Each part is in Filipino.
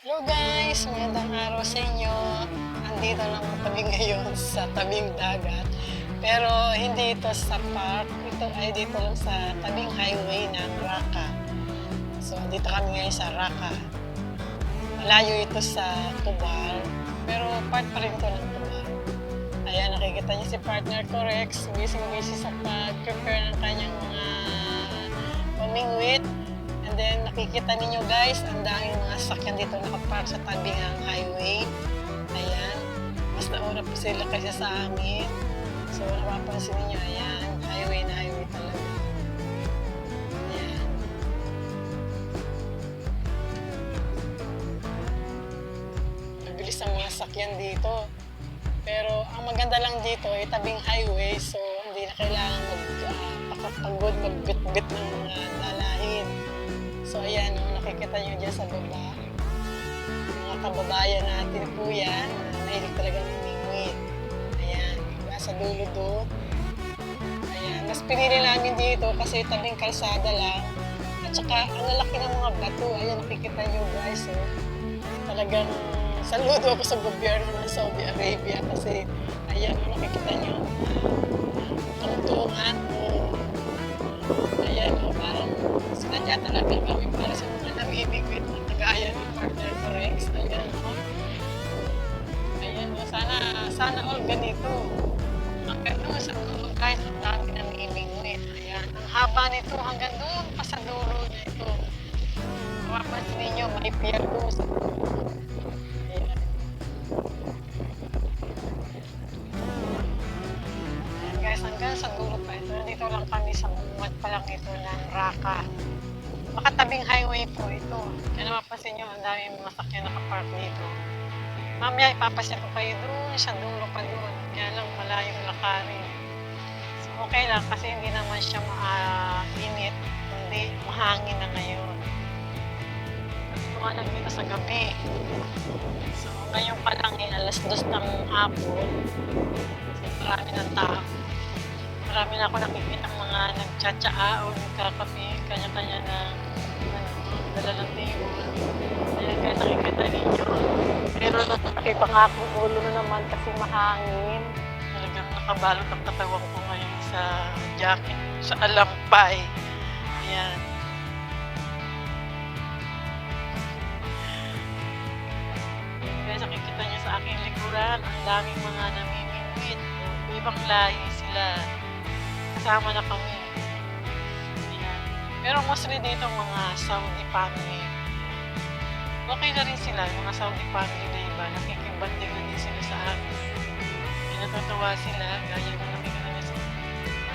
Hello guys! Magandang araw sa inyo. Andito naman kami ngayon sa tabing dagat. Pero hindi ito sa park. Ito ay dito lang sa tabing highway ng Raqqa. So, dito kami ngayon sa Raqqa. Malayo ito sa Tubal. Pero part pa rin ito ng Tubal. Ayan, nakikita niyo si partner ko Rex. Busy sa pag-prepare ng kanyang mga pamingwit. And then, nakikita ninyo guys, ang daming mga sakyan dito nakapark sa tabi ng highway. Ayan. Mas nauna po sila kaysa sa amin. So, napapansin ninyo, ayan. Highway na highway talaga. Ayan. Mabilis ang mga sakyan dito. Pero, ang maganda lang dito ay tabing highway. So, hindi na kailangan magpakapagod, magbit-bit ng mga dalahin. So ayan, nakikita nyo dyan sa baba. Mga kababayan natin po yan. Nahilig talaga ng mingwit. Ayan, nasa dulo doon. Ayan, mas pinili namin dito kasi tabing kalsada lang. At saka, ang lalaki ng mga bato. Ayan, nakikita nyo guys. Oh. Talagang saludo ako sa gobyerno ng Saudi Arabia kasi ayan, nakikita nyo. Tungtungan. Ayan, parang sinadya talaga kami para sa mga namimigwit na kagaya ng partner ko Rex. Ayan, ayan, sana all ganito. Ang gano'n sa dulo guys, ang dami namimigwit. Ayan, ang haba nito hanggang doon pa sa dulo na ito. Mapapansin ninyo, may pier doon sa dulo. Ayan. Ayan guys, hanggang sa dulo pa ito. Dito lang kami sa bungad pa lang ito ng Raqqa. Makatabing highway po ito. Kaya napapansin nyo, ang daming mga sakyan nakapark dito. Mamaya ipapasya ko kayo doon sa dulo pa doon. Kaya lang malayong lakarin. So okay lang kasi hindi naman siya mainit. Kundi mahangin na ngayon. Tumanag dito sa gabi. So ngayon pa lang alas 2 ng hapon. So marami ng tao. Marami na ako nakikita mga nagtsatsaa o nagkakape, kanya-kanya na dala ng table. Ayan, kaya nakikita ninyo. Pero nakipangako ulo na naman kasi mahangin. Talagang nakabalot ang katawan ko ngayon sa jacket, sa alampay. Ayan. Kaya nakikita niyo sa aking likuran, ang daming mga namimingwit. Ibang lahi sila. Kasama na kami. Ayan. Pero mostly dito mga Saudi family. Okay na rin sila, mga Saudi family na iba. Nakikibanding na din sila sa amin. May natutuwa sila, gaya na nakikita na sa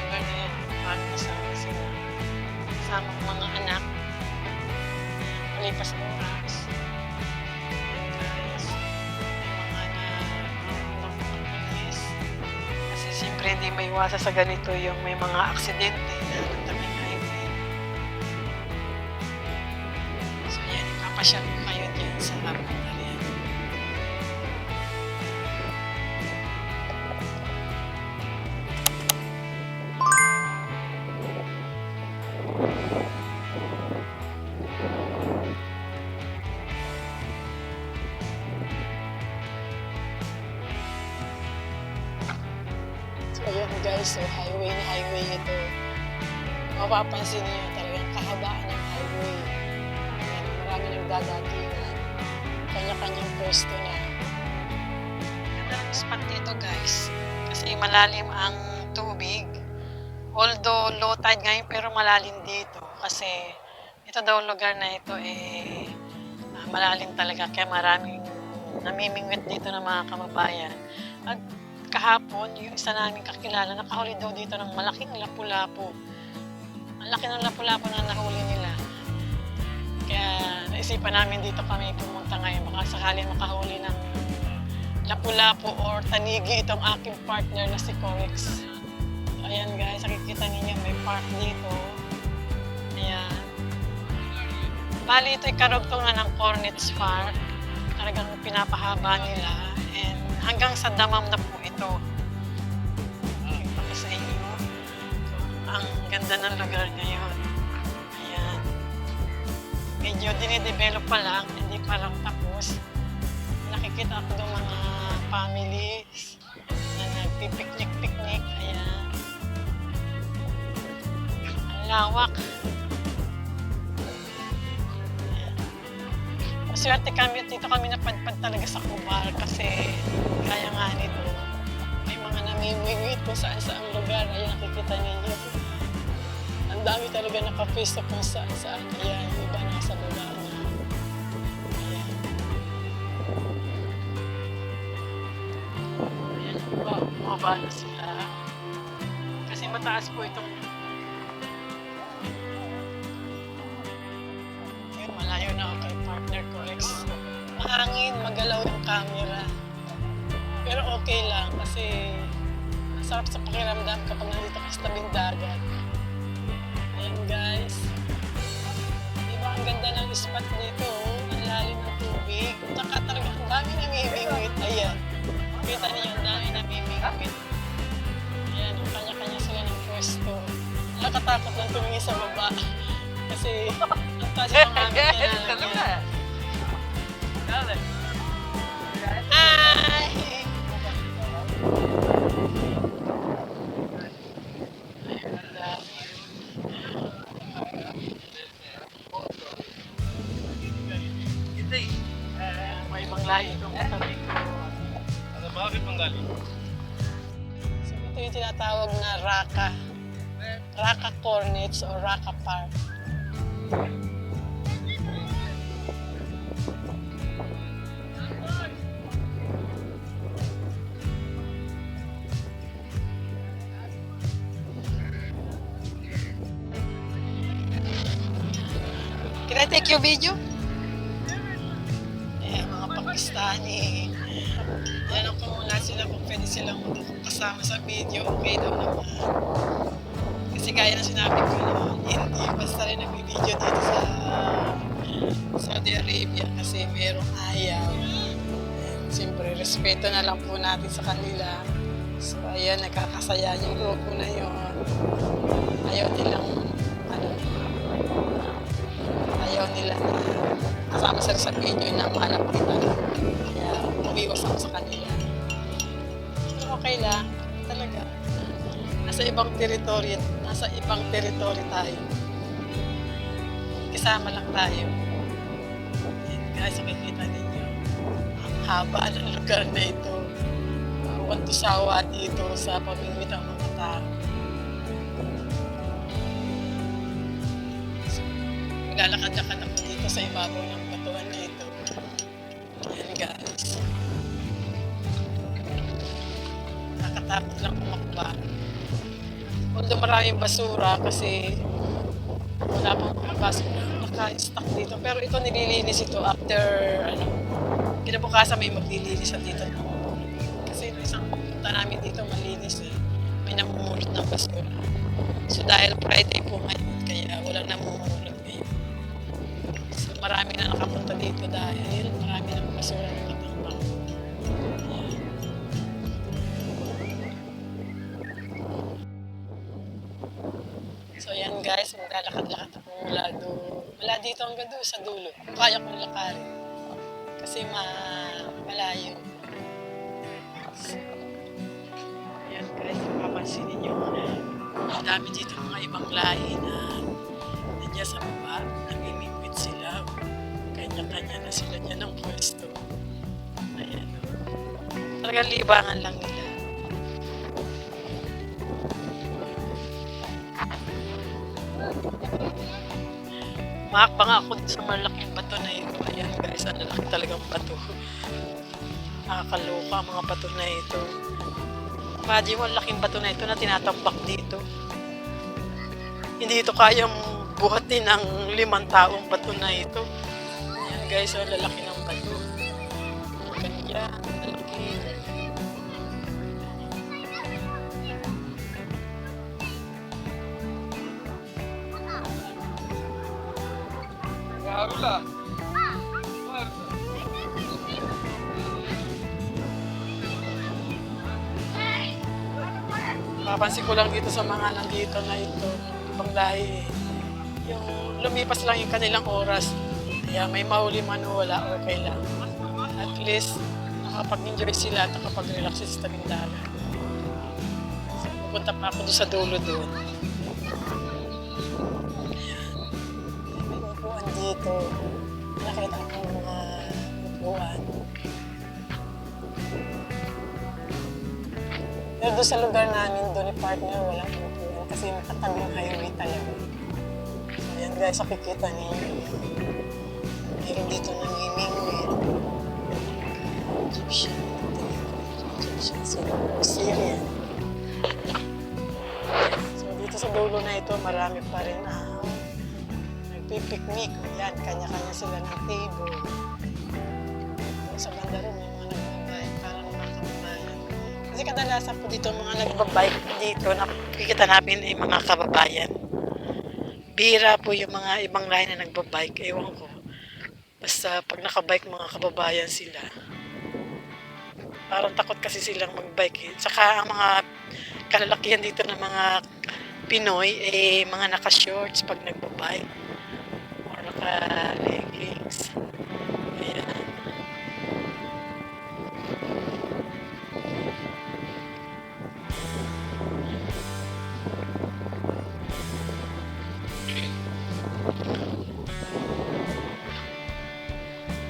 lugar na yan. Paano kasama sila. Kasama ng mga anak. Malipas ng oras. Guys, may mga na kasi siyempre hindi may iwasa sa ganito yung may mga aksidente na tabing highway. So yan, ipapasyal ko kayo dyan sa Bandarian. So ayan guys, so highway na highway ito. Mapapansin niyo talagang kahabaan ng highway. Ayan, marami nagdadatingan. Kanya-kanyang pwesto na. Ganda ng spot dito guys. Kasi malalim ang tubig. Although low tide ngayon pero malalim dito. Kasi ito daw lugar na ito malalim talaga. Kaya maraming namimingwit dito ng mga kababayan. At kahapon, yung isa namin kakilala, nakahuli daw dito ng malaking lapu-lapu. Ang laki ng lapu-lapu na nahuli nila. Kaya naisipan namin dito kami pumunta ngayon. Baka sakali makahuli ng lapu-lapu or tanigi itong aking partner na si Corex. Ayan guys, nakikita ninyo may park dito. Ayan. Bali ito'y karugtungan ng Cornets Park. Talagang pinapahaba nila. And hanggang sa damam na po ito. Pakita ko sa inyo. Ang ganda ng lugar ngayon. Ayan. Medyo dinidevelop pa lang, hindi pa lang tapos. nakikita ako ng mga families na nagpipiknik-piknik. Ayan. Ang lawak. Ayan. Maswerte kami at dito kami napadpad talaga sa Cubal kasi kaya nga nito. May mga namimingwit kung saan-saan lugar. Ayan, nakikita ninyo. Ang dami talaga nakapisto kung saan-saan. Ayan, yung iba nasa baba na. Ayan. Ayan, bumaba na sila. Kasi mataas po itong... Ayan, malayo na ako kay partner ko, Rex. Mahangin, magalaw yung camera. Pero okay lang kasi masarap sa pakiramdam kapag nandito ka sa tabing dagat. Ayan guys. Diba ang ganda ng spot dito? Ang lalim ng tubig. Saka talaga ang dami namimingwit. Ayan. Kita niyo ang dami namimingwit. Ayan, yung kanya-kanya sila ng pwesto. Nakakatakot lang tumingin sa baba. Kasi ang taas ng aming kinalalagyan. Hi! Ayan, ang dami. May ibang lahi itong katabi ko. Bakit manggaling? So ito yung tinatawag na Raka. Raka Cornets o Raka Park. Can I take your video? Eh, mga Pakistani. Tanong ko muna sila kung pwede silang kasama sa video. Okay daw naman. Kasi gaya na sinabi ko noon, hindi basta rin nag-video dito sa Saudi Arabia kasi merong ayaw. Siyempre, respeto na lang po natin sa kanila. So, ayan, nagkakasaya yung grupo na yun. Ayaw nilang, ayaw nila na kasama sila sa video na manap kita. Kaya, umiwas ako sa kanila. Pero okay lang, talaga. Nasa ibang teritoryo tayo. Kasama lang tayo. Ayan, guys, makikita ninyo. Ang haba ng lugar na ito. Bawat tusawa dito sa pamimit ang mga tao. So, maglalakad-lakad ako dito sa ibabaw ng batuan na ito. Ayan, guys. Nakakatakot lang kumakba. Although maraming basura kasi wala pang mga basura naka-stack dito. Pero ito nililinis ito after kinabukasan may maglilinis dito. Kasi isang punta namin dito malinis eh. May namumulot ng basura. So dahil Friday po ngayon kaya walang namumulot ngayon. So marami na nakapunta dito dahil marami ng basura na nakatambang. So yan guys, maglalakad-lakad ako mula dito hanggang doon sa dulo. Kaya kong lakarin. Kasi malayo. So, yan guys, mapapansin ninyo. Ang dami dito mga ibang lahi na nandiyan sa baba. Namimingwit sila. Kanya-kanya na sila dyan ng pwesto. Ayan. Talagang libangan lang nila. Makakbanga ako sa malaking bato na ito. Ayan guys, ang lalaki talagang bato. Nakakaloka ang mga bato na ito. Imagine mo, ang laking bato na ito na tinatambak dito. Hindi ito kayang buhatin ng 5 taong bato na ito. Ayan guys, ang lalaki ng bato. Ganyan, lalaki. Arula. Papansin ko lang dito sa mga nandito na ito, ibang lahi. Yung lumipas lang yung kanilang oras. Kaya may mahuli man o wala, okay lang. At least, makapag-enjoy sila at nakapag-relax sa tabing dagat. So, pupunta pa ako doon sa dulo doon. Ayan. May upuan dito. Nakita ko yung mga upuan. Pero doon sa lugar namin, doon ni partner, walang upuan kasi makatabing highway talaga. So, ayan guys, makikita ninyo. Meron dito namimingwit. Egyptian. Syrian. So dito sa dulo na ito, marami pa rin nagpipiknik. Yan, kanya-kanya sila ng table. Sa banda rin, may mga nagbabike para mga kababayan. Kasi kadalasan po dito mga nagbabike dito, nakikita namin ay mga kababayan. Bira po yung mga ibang lahi na nagbabike, ewan ko. Basta pag nakabike mga kababayan sila, parang takot kasi silang magbike eh. Tsaka ang mga kalalakihan dito ng mga Pinoy, eh mga naka-shorts pag nagbabike or naka-leggings. Ayan.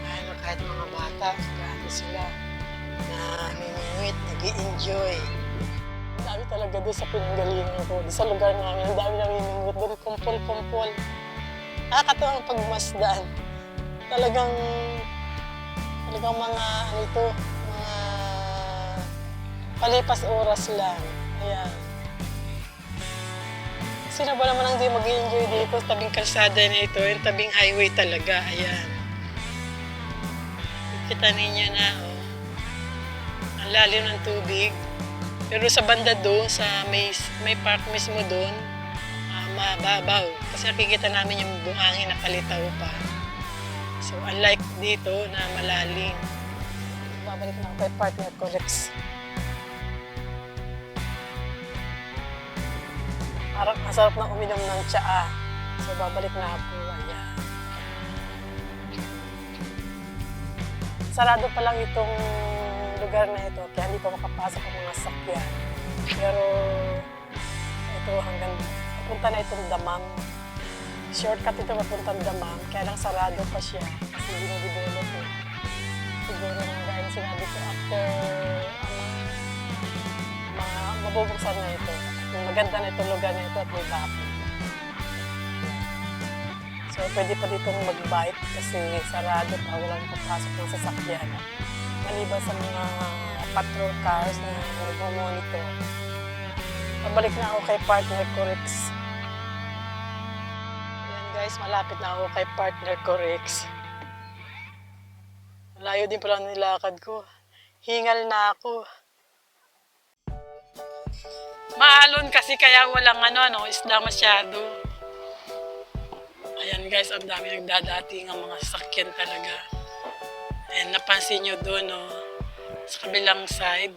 Ano, kahit mga bata, grabe sila. Namimingwit, nag-i-enjoy. Ang dami talaga doon sa pinanggalingan ko. Doon sa lugar namin, ang dami namimingwit doon, kumpol-kumpol. Nakakatawa ang pagmasdan. Talagang mga, ano ito, mga palipas oras lang. Ayan. Sino ba naman ang di mag-i-enjoy dito sa tabing kalsada na ito, yung tabing highway talaga. Ayan. Kita ninyo na, oh. Ang lalim ng tubig. Pero sa banda doon, sa may park mismo doon, mababaw. Kasi nakikita namin yung buhangin na kalitaw pa. So, unlike dito na malalim. Babalik na ako kay partner ko, Rex. Parang masarap na uminom ng tsaa. So, babalik na ako. Ayan. Sarado pa lang itong lugar na ito, kaya hindi pa makapasok ang mga sakyan. Pero ito hanggang papunta na itong Damam. Shortcut ito papuntang Damam, kaya lang sarado pa siya kasi dinodevelop eh. Siguro nang dahil sinabi ko after mabubuksan na ito. Maganda na itong lugar na ito at may bapo. So pwede pa ditong mag-bike kasi sarado pa, walang papasok ng sasakyan. Maliban sa mga patrol cars na nag-monitor. Pabalik na ako kay partner ko, Rex. Ayan guys, malapit na ako kay partner ko, Rex. Malayo din pala nilakad ko. Hingal na ako. Maalon kasi kaya walang isda masyado. Ayan guys, ang dami nagdadating ang mga sasakyan talaga. And napansin nyo doon, sa kabilang side,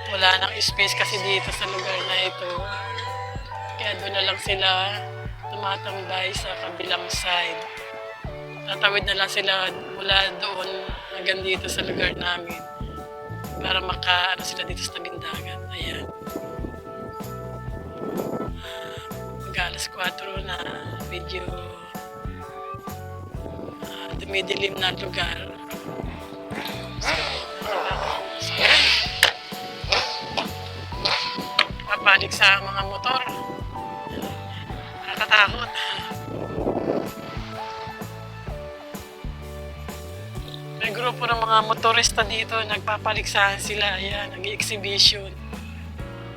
wala nang space kasi dito sa lugar na ito. Kaya doon na lang sila tumatambay sa kabilang side. Tatawid na lang sila mula doon hanggang dito sa lugar namin para sila dito sa tabing dagat. Ayan. Mag-alas 4 na, medyo dumidilim na lugar. Papalig sa mga motor. Nakakatakot. May grupo ng mga motorista dito, nagpapaligsahan sila. Ayan, nag-exhibition.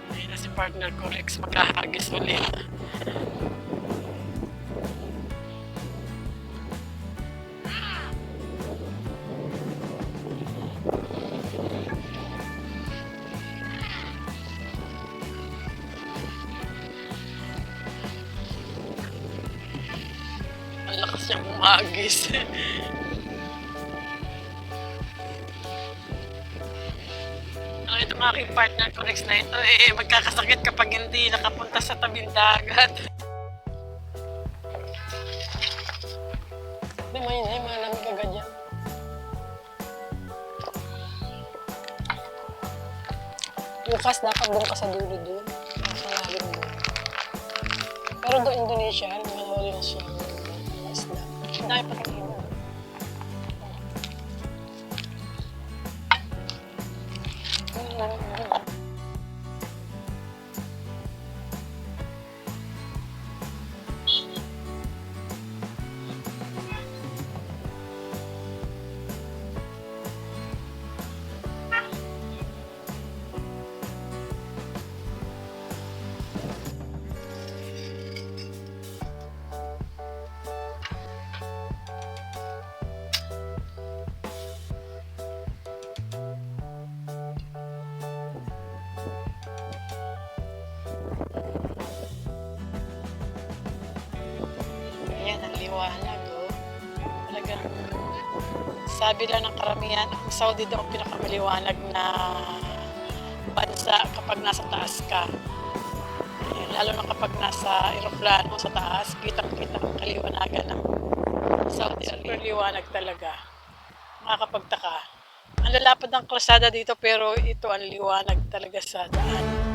Ayan na si partner ko, Rex, magkahagis ulit. Ang lakas niyang umagis. Itong aking partner ko, Rex, na ito, magkakasakit kapag hindi nakapunta sa tabing dagat. naman yun ay malamig agad yan. Bukas dapat doon ka sa dulo doon. Sa lalim doon. Pero doon Indonesia, manawali na siya ng isla. Ang dami pa tingin doon. Ayan, ang liwanag, oh. Talagang, sabi lang ng karamihan, ang Saudi daw ang pinakamaliwanag na bansa kapag nasa taas ka. Ayan, lalo na kapag nasa eroplano sa taas, kitang-kita ang kaliwanagan ng Saudi Arabia. Super liwanag talaga. Makakapagtaka. Ang lalapad ng kalsada dito pero ito ang liwanag talaga sa daan.